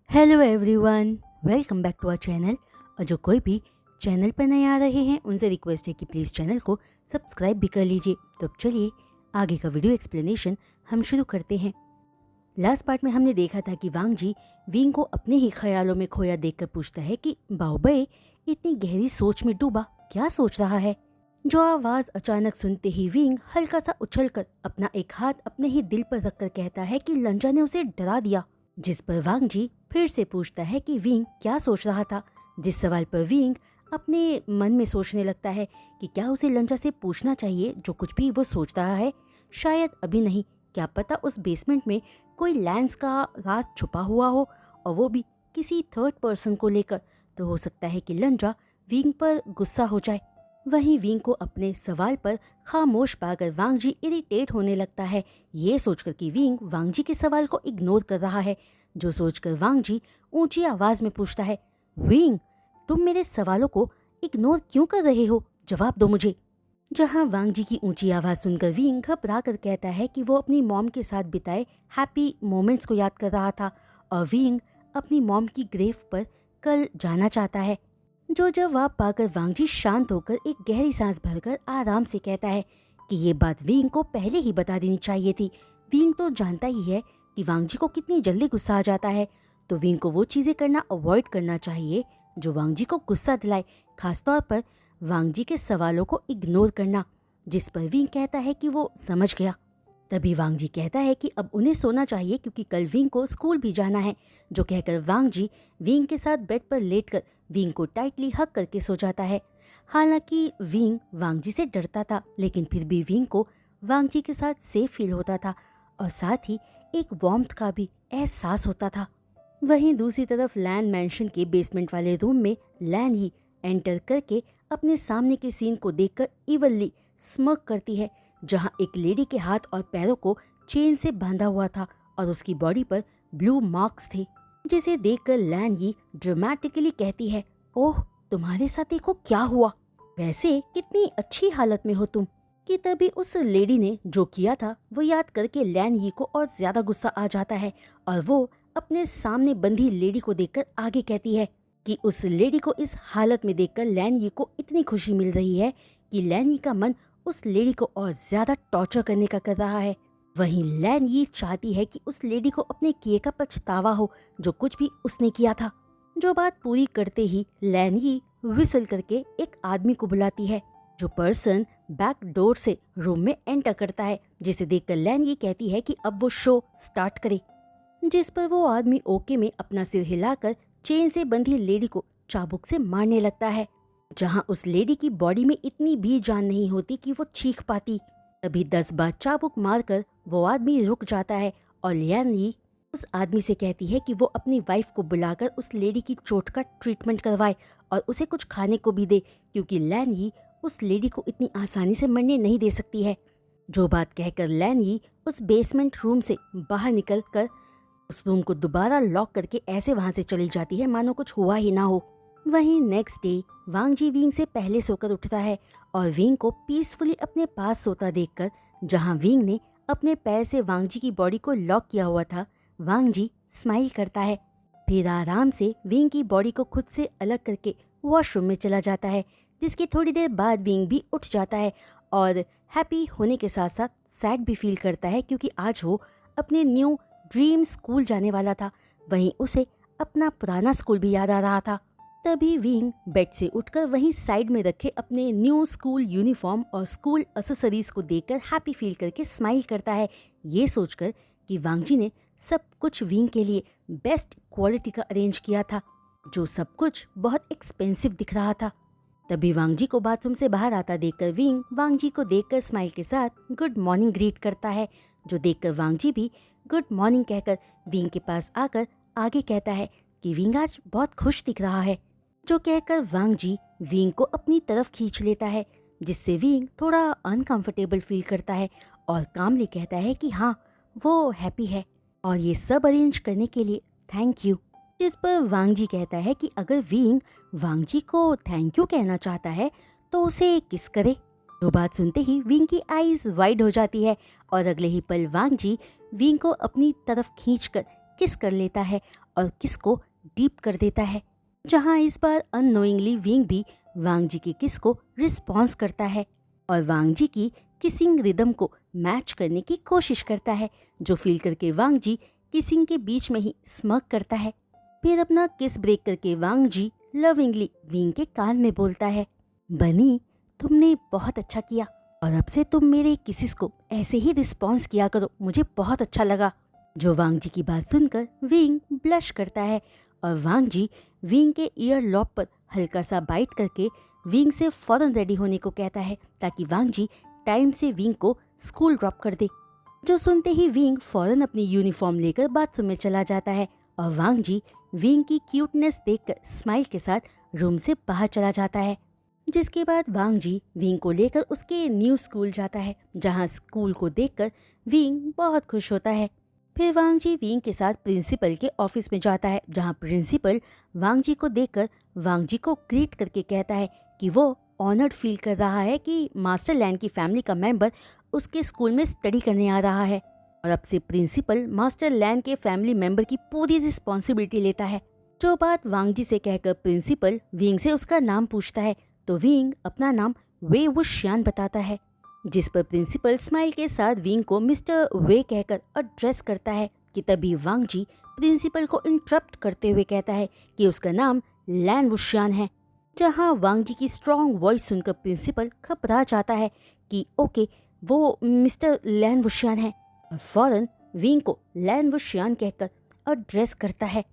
Hello everyone, welcome back to our channel. और जो कोई भी चैनल पर नए आ रहे हैं उनसे रिक्वेस्ट है कि प्लीज़ चैनल को सब्सक्राइब भी कर लीजिए। तो अब चलिए आगे का वीडियो एक्सप्लेनेशन हम शुरू करते हैं। लास्ट पार्ट में हमने देखा था कि वांग जी विंग को अपने ही ख्यालों में खोया देखकर पूछता है कि बाओबे इतनी गहरी सोच में डूबा क्या सोच रहा है। जो आवाज़ अचानक सुनते ही विंग हल्का सा उछलकर अपना एक हाथ अपने ही दिल पर रखकर कहता है कि लंजा ने उसे डरा दिया। जिस पर वांग जी फिर से पूछता है कि विंग क्या सोच रहा था। जिस सवाल पर विंग अपने मन में सोचने लगता है कि क्या उसे लंजा से पूछना चाहिए जो कुछ भी वो सोच रहा है। शायद अभी नहीं, क्या पता उस बेसमेंट में कोई लैंस का राज छुपा हुआ हो और वो भी किसी थर्ड पर्सन को लेकर। तो हो सकता है कि लंजा विंग पर गुस्सा हो जाए। वहीं विंग को अपने सवाल पर खामोश पाकर वांग जी इरिटेट होने लगता है, ये सोचकर कि विंग वांग जी के सवाल को इग्नोर कर रहा है। जो सोचकर वांग जी ऊंची आवाज में पूछता है, विंग तुम मेरे सवालों को इग्नोर क्यों कर रहे हो, जवाब दो मुझे। जहां वांग जी की ऊंची आवाज सुनकर विंग घबरा कर कहता है कि वो अपनी मॉम के साथ बिताए हैप्पी मोमेंट्स को याद कर रहा था और विंग अपनी मॉम की ग्रेव पर कल जाना चाहता है। जो जवाब पाकर वांग जी शांत होकर एक गहरी सांस भरकर आराम से कहता है कि ये बात विंग को पहले ही बता देनी चाहिए थी। विंग तो जानता ही है कि वांग जी को कितनी जल्दी गुस्सा आ जाता है, तो विंग को वो चीज़ें करना अवॉइड करना चाहिए जो वांग जी को गुस्सा दिलाए, खासतौर पर वांग जी के सवालों को इग्नोर करना। जिस पर विंग कहता है कि वो समझ गया। तभी वांग जी कहता है कि अब उन्हें सोना चाहिए क्योंकि कल विंग को स्कूल भी जाना है। जो कहकर वांग जी विंग के साथ बेड पर लेटकर विंग को टाइटली हग करके सो जाता है। हालांकि विंग वांग जी से डरता था, लेकिन फिर भी विंग को वांग जी के साथ सेफ फील होता था और साथ ही एक वार्मथ का भी एहसास होता था। वहीं दूसरी तरफ लैन मैंशन के बेसमेंट वाले रूम में लैन ही एंटर करके अपने सामने के सीन को देखकर इवनली स्मर्क करती है, जहां एक लेडी के हाथ और पैरों को चेन से बांधा हुआ था और उसकी बॉडी पर ब्लू मार्क्स थे, जिसे देखकर लैन ही ड्रामेटिकली कहती है, ओह तुम्हारे साथ देखो क्या हुआ, वैसे कितनी अच्छी हालत में हो तुम। कि तभी उस लेडी ने जो किया था वो याद करके लैन ही को और ज्यादा गुस्सा आ जाता है और वो अपने सामने बंधी लेडी को देखकर आगे कहती है कि उस लेडी को इस हालत में देखकर लैन ही को इतनी खुशी मिल रही है कि लैन ही का मन उस लेडी को और ज्यादा टॉर्चर करने का कर रहा है। वहीं लैन ये चाहती है कि उस लेडी को अपने किए का पछतावा हो जो कुछ भी उसने किया था। जो बात पूरी करते ही लैन ये विसल करके एक आदमी को बुलाती है, जो पर्सन बैक डोर से रूम में एंटर करता है, जिसे देखकर लैन ये कहती है कि अब वो शो स्टार्ट करे। जिस पर वो आदमी ओके में अपना सिर हिलाकर चेन से बंधी लेडी को चाबुक से मारने लगता है, जहां उस लेडी की बॉडी में इतनी भी जान नहीं होती कि वो चीख पाती। तभी 10 बार चाबुक मारकर वो आदमी रुक जाता है और लैन ही उस आदमी से कहती है कि वो अपनी वाइफ को बुलाकर उस लेडी की चोट का ट्रीटमेंट करवाए और उसे कुछ खाने को भी दे, क्योंकि लैन ही उस लेडी को इतनी आसानी से मरने नहीं दे सकती है। जो बात कहकर लैन ही उस बेसमेंट रूम से बाहर निकल कर उस रूम को दोबारा लॉक करके ऐसे वहां से चली जाती है मानो कुछ हुआ ही ना हो। वहीं नेक्स्ट डे वांग जी विंग से पहले सोकर उठता है और विंग को पीसफुली अपने पास सोता देखकर, जहां विंग ने अपने पैर से वांग जी की बॉडी को लॉक किया हुआ था, वांग जी स्माइल करता है। फिर आराम से विंग की बॉडी को खुद से अलग करके वॉशरूम में चला जाता है, जिसकी थोड़ी देर बाद विंग भी उठ जाता है और हैप्पी होने के साथ साथ सैड भी फील करता है, क्योंकि आज वो अपने न्यू ड्रीम स्कूल जाने वाला था। वहीं उसे अपना पुराना स्कूल भी याद आ रहा था। तभी विंग बेड से उठकर वहीं साइड में रखे अपने न्यू स्कूल यूनिफॉर्म और स्कूल एक्सेसरीज को देखकर हैप्पी फील करके स्माइल करता है, ये सोचकर कि वांग जी ने सब कुछ विंग के लिए बेस्ट क्वालिटी का अरेंज किया था, जो सब कुछ बहुत एक्सपेंसिव दिख रहा था। तभी वांग जी को बाथरूम से बाहर आता देखकर विंग वांग जी को देखकर स्माइल के साथ गुड मॉर्निंग ग्रीट करता है, जो देखकर वांग जी भी गुड मॉर्निंग कहकर विंग के पास आकर आगे कहता है कि विंग आज बहुत खुश दिख रहा है। जो कहकर वांग जी विंग को अपनी तरफ खींच लेता है, जिससे विंग थोड़ा अनकंफर्टेबल फील करता है और कामली कहता है कि हाँ वो हैप्पी है और ये सब अरेंज करने के लिए थैंक यू। जिस पर वांग जी कहता है कि अगर विंग वांग जी को थैंक यू कहना चाहता है तो उसे किस करे। जो बात सुनते ही विंग की आईज वाइड हो जाती है और अगले ही पल वांग जी विंग को अपनी तरफ खींचकर किस कर लेता है और किस को डीप कर देता है, जहाँ इस बार अननोइंगली विंग भी वांग जी के किस को रिस्पॉन्स करता है और वांग जी की किसिंग रिदम को मैच करने की कोशिश करता है, जो फील करके वांग जी किसिंग के बीच में ही स्मर्क करता है। फिर अपना किस ब्रेक करके वांग जी लविंगली विंग के कान में बोलता है, बनी तुमने बहुत अच्छा किया और अब से तुम मेरे किसिस को ऐसे ही रिस्पॉन्स किया करो, मुझे बहुत अच्छा लगा। जो वांग जी की बात सुनकर विंग ब्लश करता है और वांग जी विंग के ईयर लॉब पर हल्का सा बाइट करके विंग से फौरन रेडी होने को कहता है ताकि वांग जी टाइम से विंग को स्कूल ड्रॉप कर दे। जो सुनते ही विंग फौरन अपनी यूनिफॉर्म लेकर बाथरूम में चला जाता है और वांग जी विंग की क्यूटनेस देखकर स्माइल के साथ रूम से बाहर चला जाता है। जिसके बाद वांग जी विंग को लेकर उसके न्यू स्कूल जाता है, जहां स्कूल को देखकर विंग बहुत खुश होता है। फिर वांग जी विंग के साथ प्रिंसिपल के ऑफिस में जाता है, जहां प्रिंसिपल वांग जी को देखकर वांग जी को ग्रीट करके कहता है कि वो ऑनर्ड फील कर रहा है कि मास्टर लैन की फैमिली का मेंबर उसके स्कूल में स्टडी करने आ रहा है और अब से प्रिंसिपल मास्टर लैन के फैमिली मेंबर की पूरी रिस्पॉन्सिबिलिटी लेता है। जो बात वांग जी से कहकर प्रिंसिपल विंग से उसका नाम पूछता है तो विंग अपना नाम वे वुशियान बताता है, जिस पर प्रिंसिपल स्माइल के साथ विंग को मिस्टर वे कहकर एड्रेस करता है कि तभी वांग जी प्रिंसिपल को इंटरप्ट करते हुए कहता है कि उसका नाम लैन वुशियान है। जहां वांग जी की स्ट्रॉन्ग वॉइस सुनकर प्रिंसिपल घबरा जाता है कि ओके वो मिस्टर लैन वुशियान है और फौरन विंग को लैन वुशियान कहकर एड्रेस करता है।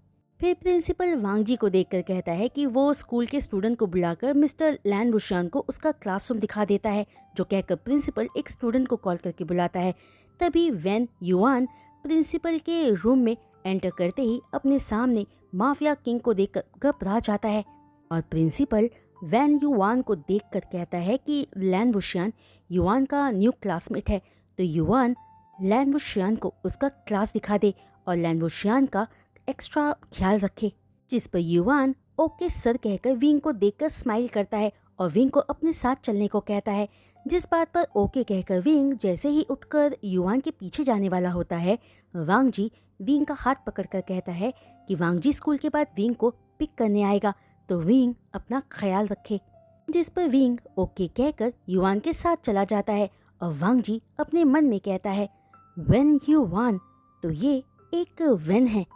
फिर प्रिंसिपल वांग जी को देखकर कहता है कि वो स्कूल के स्टूडेंट को बुलाकर मिस्टर लैन वुशियान को उसका क्लासरूम दिखा देता है, जो कहकर प्रिंसिपल एक स्टूडेंट को कॉल करके बुलाता है। तभी वैन युआन प्रिंसिपल के रूम में एंटर करते ही अपने सामने माफिया किंग को देखकर घबरा जाता है और प्रिंसिपल वैन युआन को देखकर कहता है कि लैन वुशियान युआन का न्यू क्लासमेट है, तो युआन लैन वुशियान को उसका क्लास दिखा दे और लैन वुशियान का एक्स्ट्रा ख्याल रखे। जिस पर युआन ओके सर कहकर विंग को देखकर स्माइल करता है और विंग को अपने साथ चलने को कहता है। जिस बात पर ओके कहकर विंग जैसे ही उठकर युआन के पीछे जाने वाला होता है, वांग जी विंग का हाथ पकड़कर कहता है कि वांग जी स्कूल के बाद विंग को पिक करने आएगा, तो विंग अपना ख्याल रखे। जिस पर विंग ओके कहकर युआन के साथ चला जाता है और वांग जी अपने मन में कहता है व्हेन यू वान, तो ये एक व्हेन है।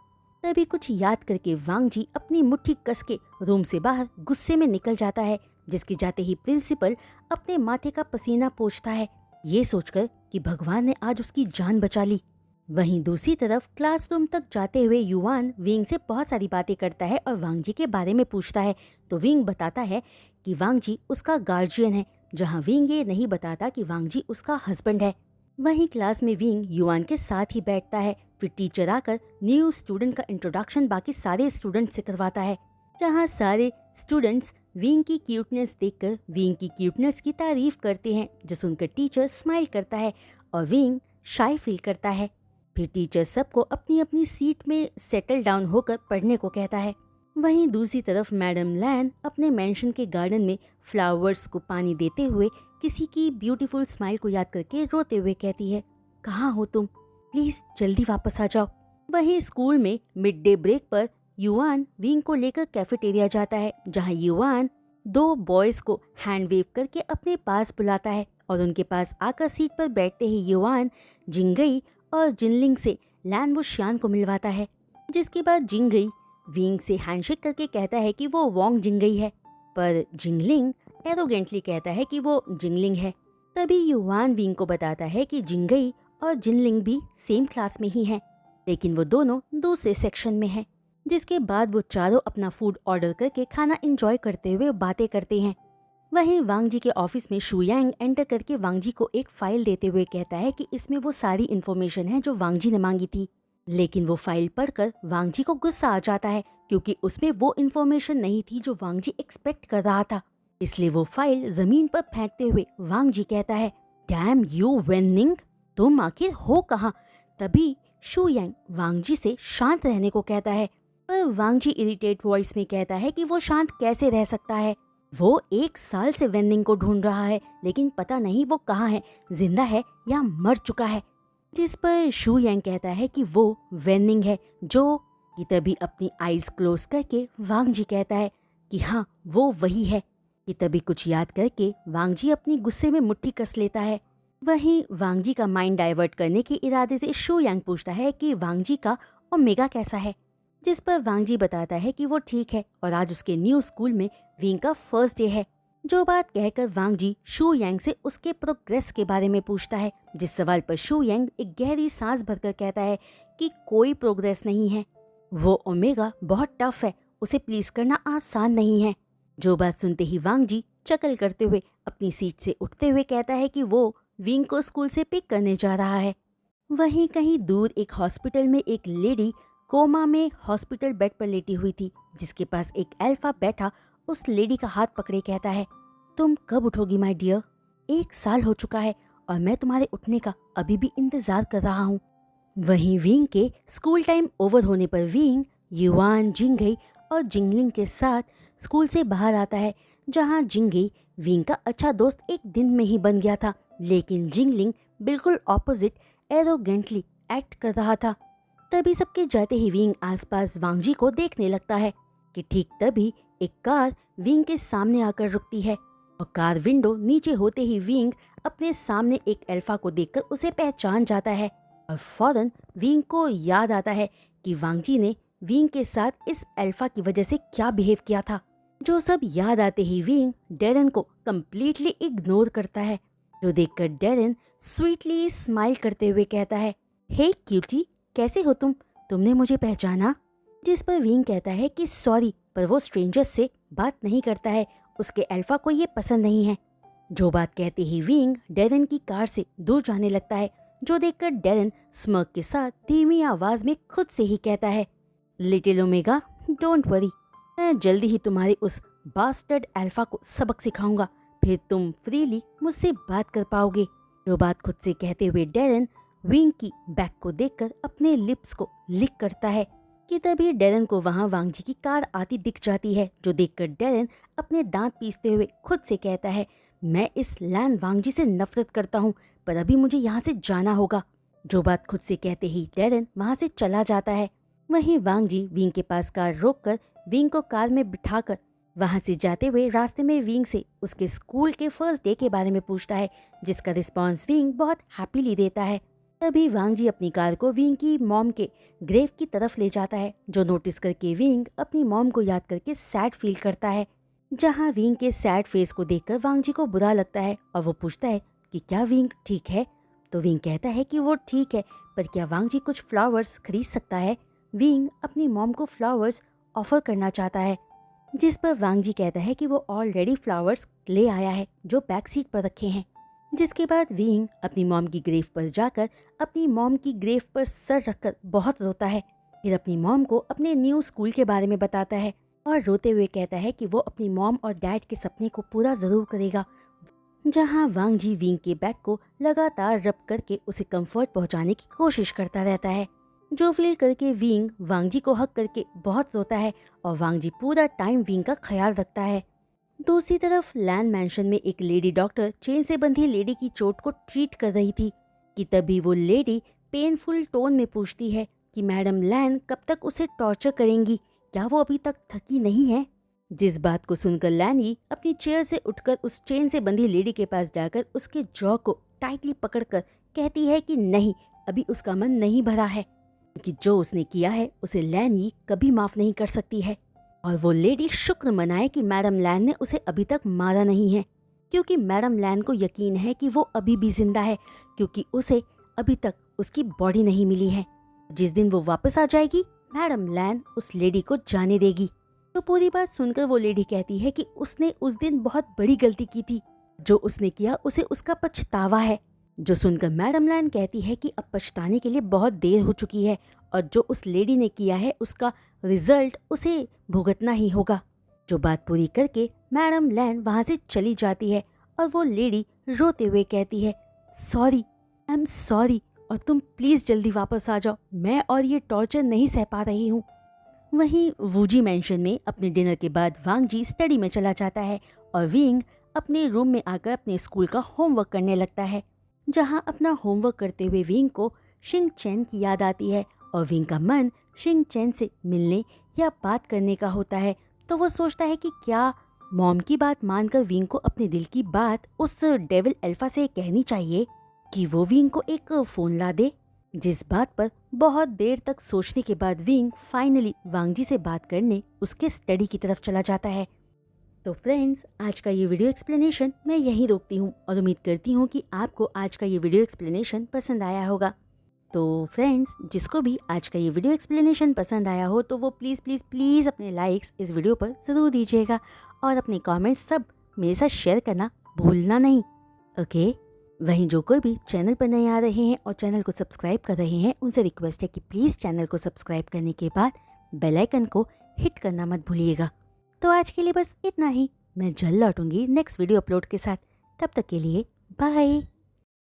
तभी कुछ याद करके वांग जी अपनी मुट्ठी कस के रूम से बाहर गुस्से में निकल जाता है, जिसके जाते ही प्रिंसिपल अपने माथे का पसीना पोंछता है, ये सोचकर कि भगवान ने आज उसकी जान बचा ली। वहीं दूसरी तरफ क्लासरूम तक जाते हुए युआन विंग से बहुत सारी बातें करता है और वांग जी के बारे में पूछता है, तो विंग बताता है कि वांग जी उसका गार्जियन है, जहां विंग ये नहीं बताता कि वांग जी उसका हस्बैंड है। वहीं क्लास में विंग युआन के साथ ही बैठता है। फिर टीचर आकर न्यू स्टूडेंट का इंट्रोडक्शन बाकी सारे स्टूडेंट से करवाता है, जहां सारे स्टूडेंट्स विंग की क्यूटनेस देखकर विंग की क्यूटनेस की तारीफ करते हैं, जो सुनकर टीचर स्माइल करता है और विंग शाय फील करता है। फिर टीचर सबको अपनी अपनी सीट में सेटल डाउन होकर पढ़ने को कहता है। वहीं दूसरी तरफ मैडम लैन अपने मेंशन के गार्डन में फ्लावर्स को पानी देते हुए किसी की ब्यूटीफुल स्माइल को याद करके रोते हुए कहती है, कहाँ हो तुम, प्लीज जल्दी वापस आ जाओ। वहीं स्कूल में मिड डे ब्रेक पर युआन विंग को लेकर कैफेटेरिया जाता है, जहां युआन दो बॉयज को हैंड वेव करके अपने पास बुलाता है और उनके पास आकर सीट पर बैठते ही युआन जिंगई और जिनलिंग से लैन वुशियान को मिलवाता है। जिसके बाद जिंगई विंग से हैंडशेक करके कहता है कि वो वोंग जिंगई है, पर जिंगलिंग एरोगेंटली कहता है कि वो जिंगलिंग है। तभी युआन विंग को बताता है कि जिंगई और जिनलिंग भी सेम क्लास में ही हैं, लेकिन वो दोनों दूसरे सेक्शन में हैं। जिसके बाद वो चारों अपना फूड ऑर्डर करके खाना एंजॉय करते हुए बातें करते हैं। वहीं वांग जी के ऑफिस में शुयांग एंटर करके वांग जी को एक फाइल देते हुए कहता है कि इसमें वो सारी इन्फॉर्मेशन है जो वांग जी ने मांगी थी, लेकिन वो फाइल पढ़कर वांग जी को गुस्सा आ जाता है क्योंकि उसमें वो इन्फॉर्मेशन नहीं थी जो वांग जी एक्सपेक्ट कर रहा था। इसलिए वो फाइल जमीन पर फेंकते हुए वांग जी कहता है, डैम यू वेनिंग, तुम आखिर हो कहाँ। तभी शुयांग वांग जी से शांत रहने को कहता है, पर वांग जी इरिटेट वॉइस में कहता है कि वो शांत कैसे रह सकता है, वो 1 साल से वेनिंग को ढूंढ रहा है, लेकिन पता नहीं वो कहाँ है, जिंदा है या मर चुका है। जिस पर शू यांग कहता है कि वो वेनिंग है जो कि तभी अपनी आईज क्लोज करके वांग जी कहता है कि हाँ वो वही है। कि तभी कुछ याद करके वांग जी अपनी गुस्से में मुट्ठी कस लेता है। वहीं वांग जी का माइंड डाइवर्ट करने के इरादे से शू यांग पूछता है कि वांग जी का ओमेगा कैसा है। जिस पर वांग जी बताता है कि वो ठीक है और आज उसके न्यू स्कूल में विंग का फर्स्ट डे है। जो बात कहकर वांग जी शू यांग से उसके प्रोग्रेस के बारे में पूछता है, जिस सवाल पर शू यांग एक गहरी सांस भरकर कहता है कि कोई प्रोग्रेस नहीं है। वो ओमेगा बहुत टफ है, उसे प्लीज करना आसान नहीं है। जो बात सुनते ही वांग जी चकल करते हुए अपनी सीट से उठते हुए कहता है कि वो विंग को स्कूल से पिक करने जा रहा है। वहीं कहीं दूर एक हॉस्पिटल में एक लेडी कोमा में हॉस्पिटल बेड पर लेटी हुई थी, जिसके पास एक अल्फा बैठा उस लेडी का हाथ पकड़े कहता है, तुम कब उठोगी माय डियर? 1 साल हो चुका है और मैं तुम्हारे उठने का अभी भी इंतजार कर रहा हूँ। वहीं विंग के स्कूल टाइम ओवर होने पर विंग युआन, जिंगई और जिंगलिंग के साथ स्कूल से बाहर आता है, जहाँ जिंगई विंग का अच्छा दोस्त एक दिन में ही बन गया था, लेकिन जिंगलिंग बिल्कुल ऑपोजिट एरोगेंटली एक्ट कर रहा था। तभी सबके जाते ही विंग आसपास वांग जी को देखने लगता है कि ठीक तभी एक कार विंग के सामने आकर रुकती है और कार विंडो नीचे होते ही विंग अपने सामने एक अल्फा को देखकर उसे पहचान जाता है और फौरन विंग को याद आता है कि वांग जी ने विंग के साथ इस अल्फा की वजह से क्या बिहेव किया था। जो सब याद आते ही विंग डेरन को कम्प्लीटली इग्नोर करता है, जो देखकर डेरन स्वीटली स्माइल करते हुए कहता है, हे क्यूटी, कैसे हो तुमने मुझे पहचाना? जिस पर विंग कहता है कि सॉरी, पर वो स्ट्रेंजर्स से बात नहीं करता है, उसके अल्फा को ये पसंद नहीं है। जो बात कहते ही विंग डेरन की कार से दूर जाने लगता है, जो देखकर डेरन स्मर्क के साथ धीमी आवाज में खुद से ही कहता है, लिटिल ओमेगा डोंट वरी, मैं जल्दी ही तुम्हारे उस बास्टर्ड अल्फा को सबक सिखाऊंगा, फिर तुम फ्रीली मुझसे बात कर पाओगे। जो बात खुद से कहते हुए डेरन विंग की बैक को देखकर अपने लिप्स को लिक करता है कि तभी डेरन को वहां वांग जी की कार आती दिख जाती है, जो देखकर डेरन अपने दांत पीसते हुए खुद से कहता है, मैं इस लैन वांग जी से नफरत करता हूँ, पर अभी मुझे यहाँ से जाना होगा। जो बात खुद से कहते ही डेरन वहां से चला जाता है। वहीं वांग जी विंग के पास कार रोककर विंग को कार में बिठाकर वहां से जाते हुए रास्ते में विंग से उसके स्कूल के फर्स्ट डे के बारे में पूछता है, जिसका रिस्पॉन्स विंग बहुत हैप्पीली देता है। तभी वांग जी अपनी कार को विंग की मॉम के ग्रेव की तरफ ले जाता है, जो नोटिस करके विंग अपनी मॉम को याद करके सैड फील करता है। जहां विंग के सैड फेस को देखकर वांग जी को बुरा लगता है और वो पूछता है कि क्या विंग ठीक है? तो विंग कहता है कि वो ठीक है, पर क्या वांग जी कुछ फ्लावर्स खरीद सकता है? विंग अपनी मॉम को फ्लावर्स ऑफर करना चाहता है, जिस पर वांग जी कहता है कि वो ऑलरेडी फ्लावर्स ले आया है जो बैक सीट पर रखे हैं। जिसके बाद विंग अपनी मॉम की ग्रेव पर जाकर अपनी मॉम की ग्रेव पर सर रखकर बहुत रोता है, फिर अपनी मॉम को अपने न्यू स्कूल के बारे में बताता है और रोते हुए कहता है कि वो अपनी मॉम और डैड के सपने को पूरा जरूर करेगा। जहां वांग जी विंग के बैक को लगातार रब करके उसे कंफर्ट पहुंचाने की कोशिश करता रहता है, जो फील करके विंग वांग जी को हक करके बहुत रोता है और वांग जी पूरा टाइम विंग का ख्याल रखता है। दूसरी तरफ लैन मैंशन में एक लेडी डॉक्टर चेन से बंधी लेडी की चोट को ट्रीट कर रही थी कि तभी वो लेडी पेनफुल टोन में पूछती है कि मैडम लैन कब तक उसे टॉर्चर करेंगी, क्या वो अभी तक थकी नहीं है? जिस बात को सुनकर लैनी अपनी चेयर से उठकर उस चेन से बंधी लेडी के पास जाकर उसके जॉ को टाइटली पकड़कर कहती है कि नहीं, अभी उसका मन नहीं भरा है, क्योंकि जो उसने किया है उसे लैनी कभी माफ नहीं कर सकती है। और वो लेडी शुक्र मनाए कि मैडम लैन ने उसे अभी तक मारा नहीं है, क्योंकि मैडम लैन को यकीन है कि वो अभी भी जिंदा है, क्योंकि उसे अभी तक उसकी बॉडी नहीं मिली है। जिस दिन वो वापस आ जाएगी मैडम लैन उस लेडी को जाने देगी। तो पूरी बात सुनकर वो लेडी कहती है कि उसने उस दिन बहुत बड़ी गलती की थी, जो उसने किया उसे उसका पछतावा है। जो सुनकर मैडम लैन कहती है कि अब पछताने के लिए बहुत देर हो चुकी है और जो उस लेडी ने किया है उसका रिजल्ट उसे भुगतना ही होगा। जो बात पूरी करके मैडम लैन वहां से चली जाती है और वो लेडी रोते हुए कहती है, सॉरी, आई एम सॉरी, और तुम प्लीज जल्दी वापस आ जाओ, मैं और ये टॉर्चर नहीं सह पा रही हूँ। वहीं वूजी मैंशन में अपने डिनर के बाद वांग जी स्टडी में चला जाता है और विंग अपने रूम में आकर अपने स्कूल का होमवर्क करने लगता है। जहां अपना होमवर्क करते हुए विंग को शिंग चैन की याद आती है और विंग का मन शिंग चैन से मिलने या बात करने का होता है। तो वो सोचता है कि क्या मॉम की बात मानकर विंग को अपने दिल की बात उस डेविल अल्फा से कहनी चाहिए कि वो विंग को एक फ़ोन ला दे। जिस बात पर बहुत देर तक सोचने के बाद विंग फाइनली वांगजी से बात करने उसके स्टडी की तरफ चला जाता है। तो फ्रेंड्स, आज का ये वीडियो एक्सप्लेनेशन मैं यहीं रोकती हूँ और उम्मीद करती हूँ कि आपको आज का ये वीडियो एक्सप्लेनेशन पसंद आया होगा। तो फ्रेंड्स, जिसको भी आज का ये वीडियो एक्सप्लेनेशन पसंद आया हो तो वो प्लीज़ प्लीज़ प्लीज़ अपने लाइक्स इस वीडियो पर ज़रूर दीजिएगा और अपने कमेंट्स सब मेरे साथ शेयर करना भूलना नहीं। ओके, वहीं जो कोई भी चैनल पर नए आ रहे हैं और चैनल को सब्सक्राइब कर रहे हैं उनसे रिक्वेस्ट है कि प्लीज़ चैनल को सब्सक्राइब करने के बाद बेल आइकन को हिट करना मत भूलिएगा। तो आज के लिए बस इतना ही। मैं जल्द लौटूंगी नेक्स्ट वीडियो अपलोड के साथ। तब तक के लिए बाय।